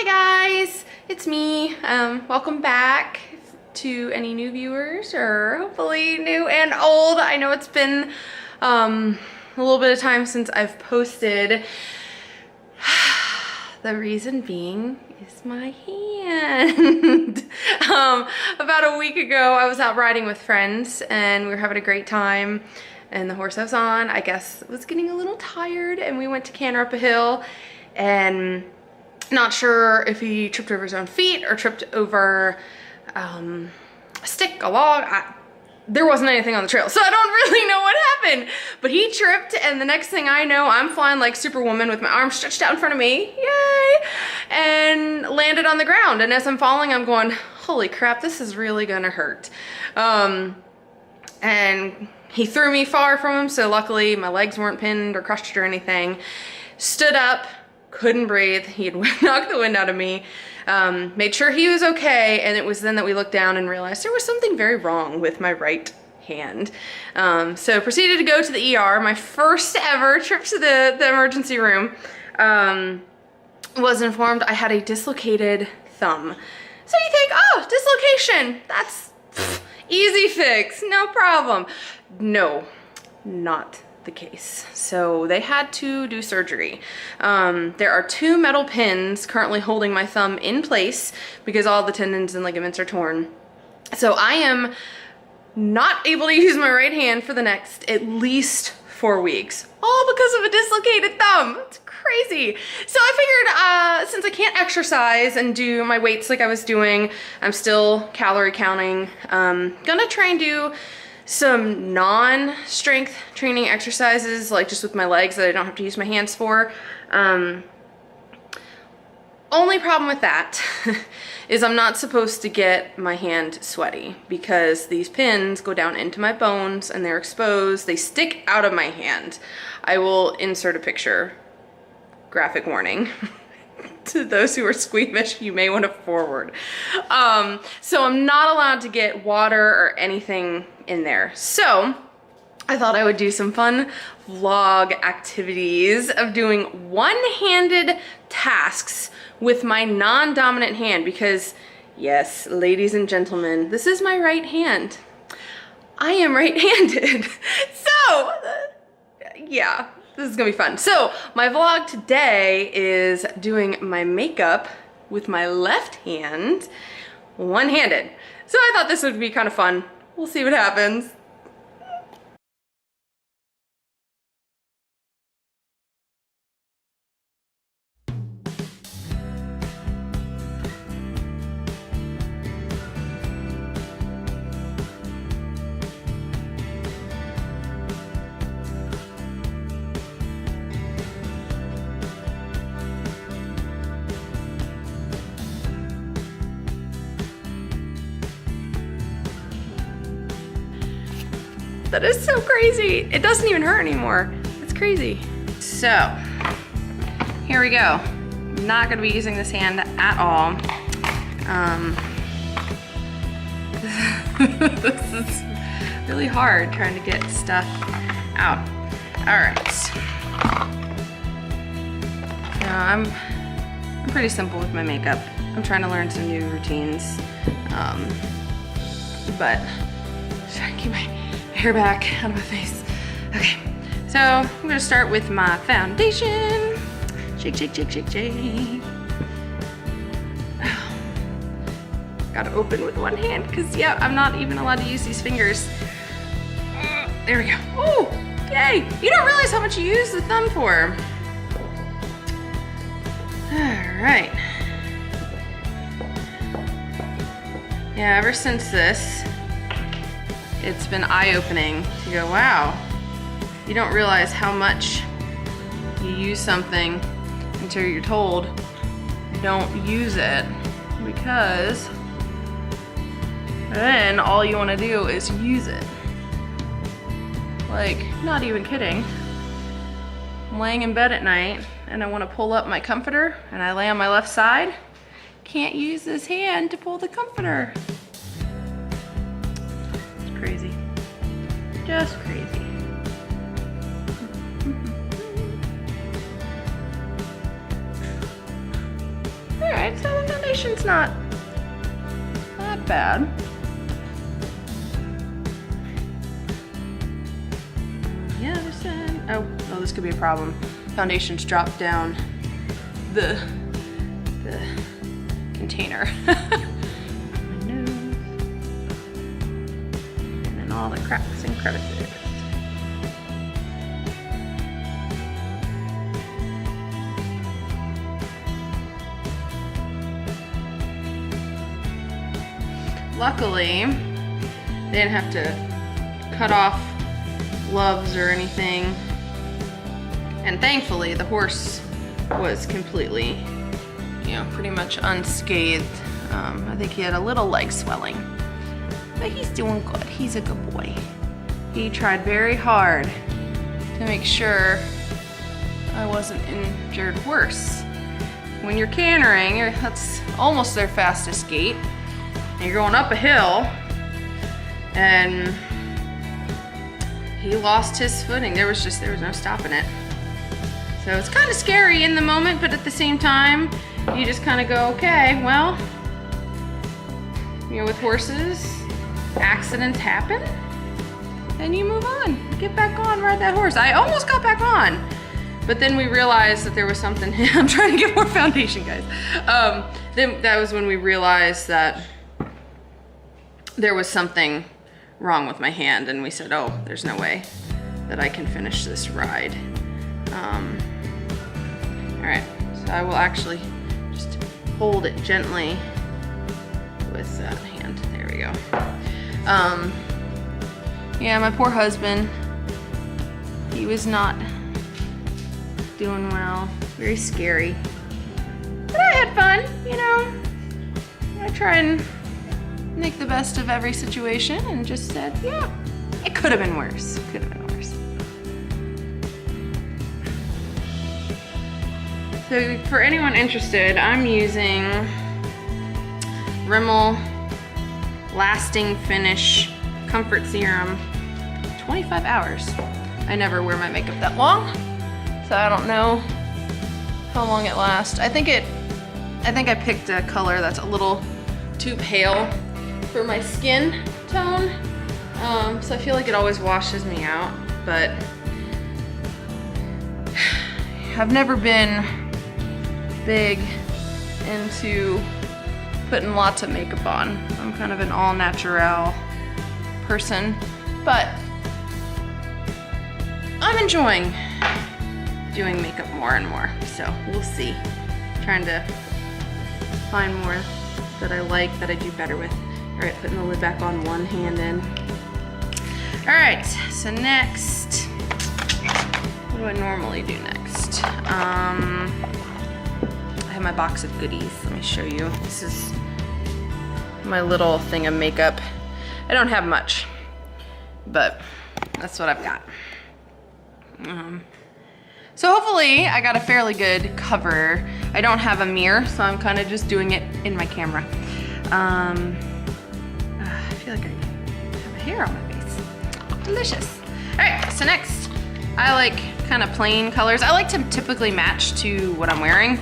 Hi guys, it's me. Welcome back to any new viewers, or hopefully new and old. I know it's been a little bit of time since I've posted. The reason being is my hand. About a week ago, I was out riding with friends and we were having a great time. And the horse I was on, I guess, was getting a little tired, and we went to canter up a hill, and not sure if he tripped over his own feet or tripped over a stick, a log. There wasn't anything on the trail, so I don't really know what happened. But he tripped, and the next thing I know, I'm flying like Superwoman with my arms stretched out in front of me, yay, and landed on the ground. And as I'm falling, I'm going, holy crap, this is really gonna hurt. And he threw me far from him, so luckily my legs weren't pinned or crushed or anything. Stood up, couldn't breathe. He had knocked the wind out of me. Made sure he was okay, and it was then that we looked down and realized there was something very wrong with my right hand. So proceeded to go to the ER. My first ever trip to the emergency room. Was informed I had a dislocated thumb. So you think, oh, dislocation, that's easy fix, no problem. No, not the case. So they had to do surgery. There are 2 metal pins currently holding my thumb in place because all the tendons and ligaments are torn. So I am not able to use my right hand for the next at least 4 weeks, all because of a dislocated thumb. It's crazy. So I figured since I can't exercise and do my weights like I was doing, I'm still calorie counting, gonna try and do some non-strength training exercises, like just with my legs that I don't have to use my hands for. Only problem with that is I'm not supposed to get my hand sweaty because these pins go down into my bones and they're exposed. They stick out of my hand. I will insert a picture. Graphic warning. To those who are squeamish, you may want to forward. So I'm not allowed to get water or anything in there. So I thought I would do some fun vlog activities of doing one-handed tasks with my non-dominant hand because, yes, ladies and gentlemen, this is my right hand. I am right-handed. So, yeah. This is gonna be fun. So my vlog today is doing my makeup with my left hand, one-handed. So I thought this would be kind of fun. We'll see what happens. That is so crazy. It doesn't even hurt anymore. It's crazy. So, here we go. Not gonna be using this hand at all. This is really hard trying to get stuff out. All right. So I'm pretty simple with my makeup. I'm trying to learn some new routines. But trying to keep my hair back out of my face. Okay, so I'm gonna start with my foundation. Shake, shake, shake, shake, shake. Gotta open with one hand because, yeah, I'm not even allowed to use these fingers. There we go. Oh, yay! You don't realize how much you use the thumb for. All right. Yeah, ever since this, it's been eye-opening to go, wow, you don't realize how much you use something until you're told don't use it, because then all you want to do is use it. Like, not even kidding. I'm laying in bed at night and I want to pull up my comforter and I lay on my left side. Can't use this hand to pull the comforter. Crazy. Just crazy. All right. right, so the foundation's not that bad. Yeah, oh, this could be a problem. Foundation's dropped down the container. My nose. And then all the cracks and crevices. Luckily, they didn't have to cut off gloves or anything. And thankfully, the horse was completely, pretty much unscathed. I think he had a little leg swelling, but he's doing good. He's a good boy. He tried very hard to make sure I wasn't injured worse. When you're cantering, that's almost their fastest gait. And you're going up a hill, and he lost his footing. There was no stopping it. So it's kind of scary in the moment, but at the same time, you just kind of go, okay, well, with horses, accidents happen, and you move on. Get back on, ride that horse. I almost got back on, but then we realized that there was something. I'm trying to get more foundation, guys. Then that was when we realized that there was something wrong with my hand, and we said, oh, there's no way that I can finish this ride. All right, so I will actually just hold it gently with that hand. There we go. Yeah, my poor husband, he was not doing well. Very scary. But I had fun, I try and make the best of every situation, and just said, yeah, it could have been worse. Could have been worse. So for anyone interested, I'm using Rimmel Lasting Finish Comfort Serum 25 hours. I never wear my makeup that long, so I don't know how long it lasts. I think I picked a color that's a little too pale for my skin tone, so I feel like it always washes me out, but I've never been big into putting lots of makeup on. I'm kind of an all-natural person, but I'm enjoying doing makeup more and more, so we'll see. Trying to find more that I like, that I do better with. All right, putting the lid back on, one hand in. All right, so next, what do I normally do next? I have my box of goodies. Let me show you. This is my little thing of makeup. I don't have much, but that's what I've got. So hopefully I got a fairly good cover. I don't have a mirror, so I'm kind of just doing it in my camera. I feel like I have a hair on my face. Delicious. All right, so next, I like kind of plain colors. I like to typically match to what I'm wearing.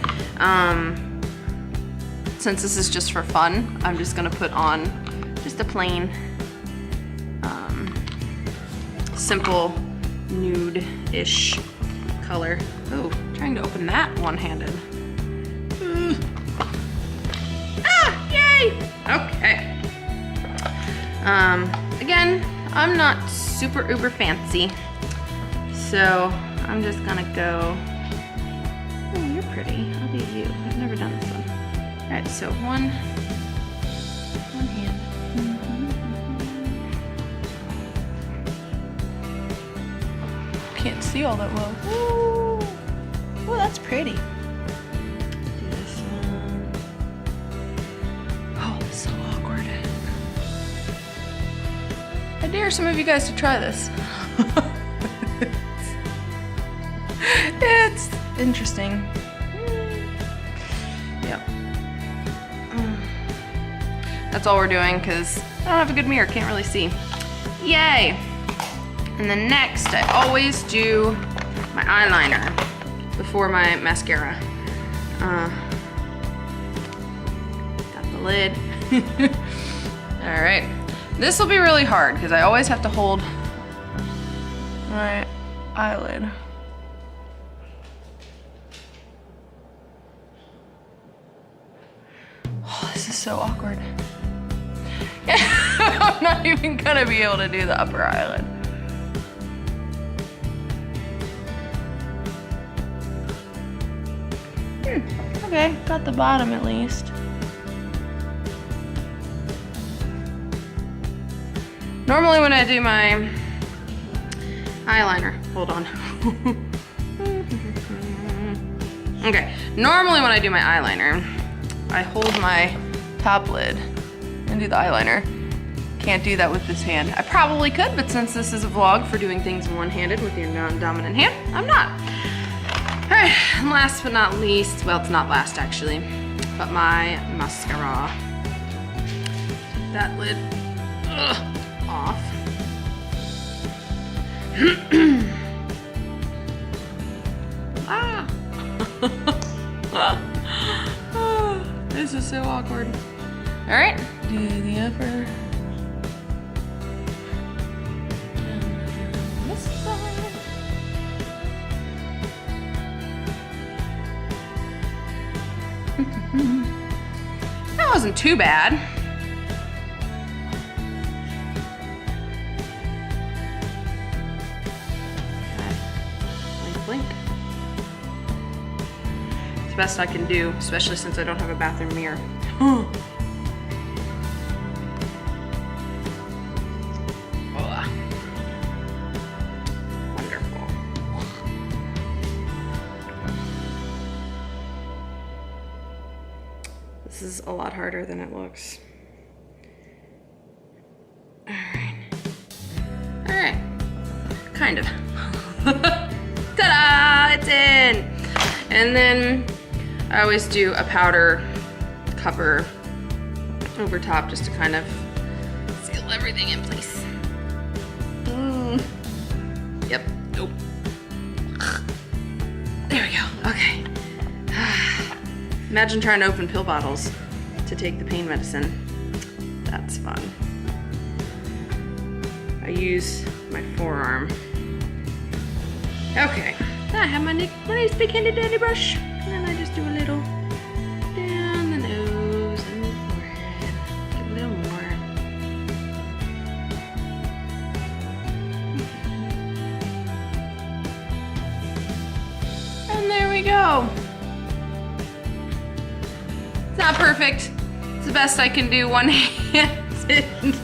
Since this is just for fun, I'm just gonna put on just a plain, simple nude-ish color. Oh, trying to open that one-handed. Yay! Okay. Again, I'm not super uber fancy, so I'm just gonna go. Oh, you're pretty. I'll do you. I've never done this one. All right, so one hand. Can't see all that well. Ooh, that's pretty. Do this one. Oh, it's so awkward. I dare some of you guys to try this. It's interesting. Yep. That's all we're doing because I don't have a good mirror, can't really see. Yay! And then next, I always do my eyeliner before my mascara. lid. All right, this will be really hard because I always have to hold my eyelid. Oh, this is so awkward. I'm not even gonna be able to do the upper eyelid. Okay, got the bottom at least. Normally when I do my eyeliner, hold on. Okay, normally when I do my eyeliner, I hold my top lid and do the eyeliner. Can't do that with this hand. I probably could, but since this is a vlog for doing things one-handed with your non-dominant hand, I'm not. All right, and last but not least, well, it's not last actually, but my mascara. Take that lid off. This is so awkward. All right, do the upper. This side. That wasn't too bad. Blink, blink. It's the best I can do, especially since I don't have a bathroom mirror. Wonderful. This is a lot harder than it looks. All right, kind of. Ta-da, it's in. And then I always do a powder cover over top just to kind of seal everything in place. Yep, nope. There we go, okay. Imagine trying to open pill bottles to take the pain medicine. That's fun. I use my forearm. Okay, now I have my nice big-handed dandy brush, and then I just do a little down the nose and the forehead. Get a little more. And there we go. It's not perfect. It's the best I can do one-handed.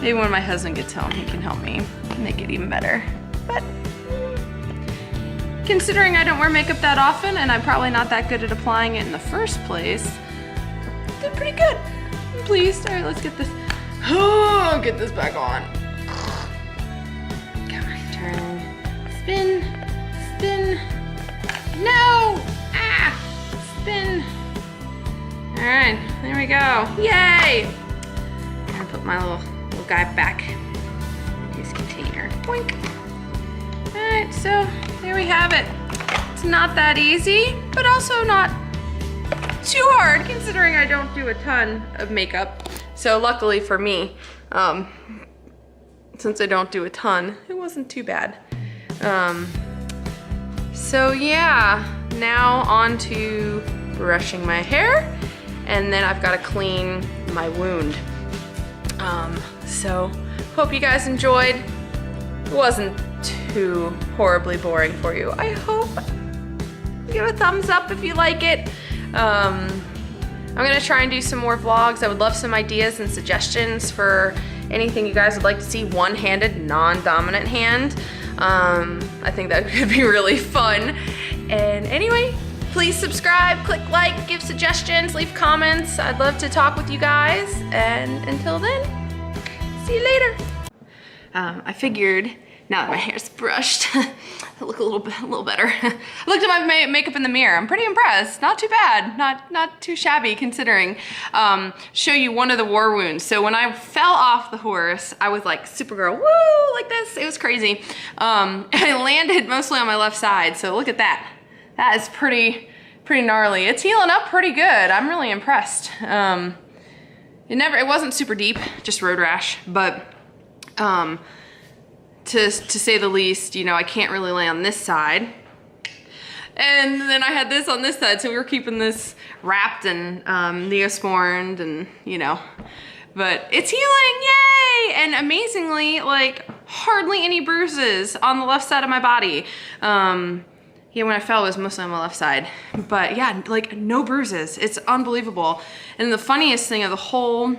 Maybe when my husband gets home, he can help me make it even better. But considering I don't wear makeup that often and I'm probably not that good at applying it in the first place, did pretty good. I'm pleased. All right, let's get this. Oh, get this back on. Come on, turn, spin, spin. No! Ah! Spin. All right, there we go. Yay! I'm gonna put my little guy back in his container. Boink. All right, so there we have it. It's not that easy, but also not too hard considering I don't do a ton of makeup. So luckily for me, since I don't do a ton, it wasn't too bad. So yeah, now on to brushing my hair, and then I've got to clean my wound. So hope you guys enjoyed. It wasn't too horribly boring for you. I hope. Give a thumbs up if you like it. I'm gonna try and do some more vlogs. I would love some ideas and suggestions for anything you guys would like to see one-handed, non-dominant hand. I think that could be really fun. And anyway, please subscribe, click like, give suggestions, leave comments. I'd love to talk with you guys. And until then, see you later. I figured now that my hair's brushed, I look a little better. I looked at my makeup in the mirror. I'm pretty impressed. Not too bad. Not too shabby considering. Show you one of the war wounds. So when I fell off the horse, I was like Supergirl, woo, like this. It was crazy. I landed mostly on my left side. So look at that. That is pretty pretty gnarly. It's healing up pretty good. I'm really impressed. It wasn't super deep, just road rash, but to say the least, you know, I can't really lay on this side. And then I had this on this side, so we were keeping this wrapped and Neosporined and, you know, but it's healing, yay! And amazingly, like, hardly any bruises on the left side of my body. Yeah, when I fell, it was mostly on my left side. But yeah, like, no bruises. It's unbelievable. And the funniest thing of the whole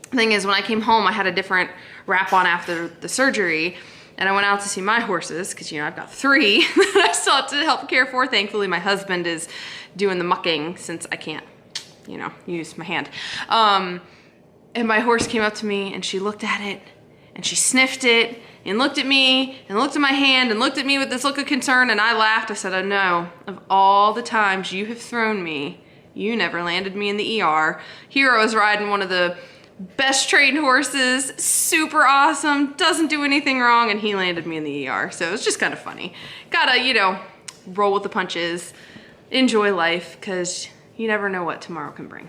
thing is when I came home, I had a different wrap on after the surgery. And I went out to see my horses, because, you know, I've got 3 that I still have to help care for. Thankfully, my husband is doing the mucking since I can't, you know, use my hand. And my horse came up to me, and she looked at it, and she sniffed it, and looked at me, and looked at my hand, and looked at me with this look of concern, and I laughed. I said, "Oh no, of all the times you have thrown me, you never landed me in the ER." Here I was riding one of the best trained horses, super awesome, doesn't do anything wrong, and he landed me in the ER. So it was just kind of funny. Gotta, you know, roll with the punches, enjoy life, because you never know what tomorrow can bring.